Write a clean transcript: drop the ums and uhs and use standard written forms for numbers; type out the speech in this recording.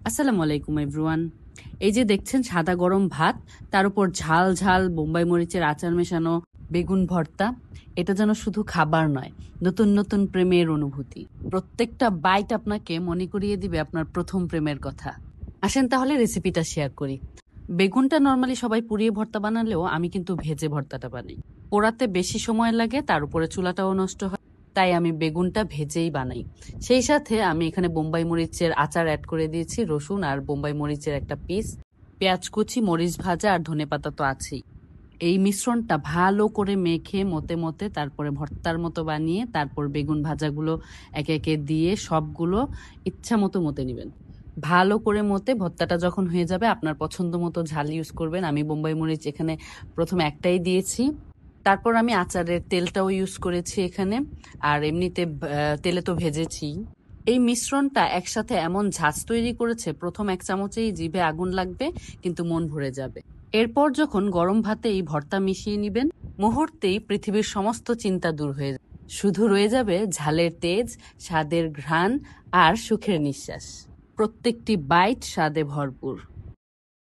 আসসালামু আলাইকুম এভরিওয়ান। এই যে দেখছেন সাদা গরম ভাত, তার উপর ঝাল ঝাল বোম্বাই মরিচের আচার মেশানো বেগুন ভর্তা। এটা যেন শুধু খাবার নয়, নতুন নতুন প্রেমের অনুভূতি। প্রত্যেকটা বাইট আপনাকে মনে করিয়ে দিবে আপনার প্রথম প্রেমের কথা। আসেন তাহলে রেসিপিটা শেয়ার করি। বেগুনটা নর্মালি সবাই পুড়িয়ে ভর্তা বানালেও আমি কিন্তু ভেজে ভর্তাটা বানাই। পোড়াতে বেশি সময় লাগে, তার উপরে চুলাটাও নষ্ট হয়, তাই আমি বেগুনটা ভেজেই বানাই। সেই সাথে আমি এখানে বোম্বাই মরিচের আচার অ্যাড করে দিয়েছি, রসুন আর বোম্বাই মরিচের একটা পিস, পেঁয়াজ কুচি, মরিচ ভাজা আর ধনেপাতা তো আছেই। এই মিশ্রণটা ভালো করে মেখে মতে মতে তারপরে ভর্তার মতো বানিয়ে তারপর বেগুন ভাজাগুলো একে একে দিয়ে সবগুলো ইচ্ছা মতো মতে নেবেন। ভালো করে মতে ভর্তাটা যখন হয়ে যাবে আপনার পছন্দ মতো ঝাল ইউজ করবেন। আমি বোম্বাই মরিচ এখানে প্রথম একটাই দিয়েছি, তারপর আমি আচারের তেলটাও ইউজ করেছি এখানে, আর এমনিতে তেলে তো ভেজেছি। এই মিশ্রণটা একসাথে এমন ঝাঁজ তৈরি করেছে, প্রথম এক চামচেই জিভে আগুন লাগবে, কিন্তু মন ভরে যাবে। এরপর যখন গরম ভাতে এই ভর্তা মিশিয়ে নিবেন, মুহূর্তেই পৃথিবীর সমস্ত চিন্তা দূর হয়ে যাবে। শুধু রয়ে যাবে ঝালের তেজ, স্বাদের ঘ্রাণ আর সুখের নিঃশ্বাস। প্রত্যেকটি বাইট স্বাদে ভরপুর।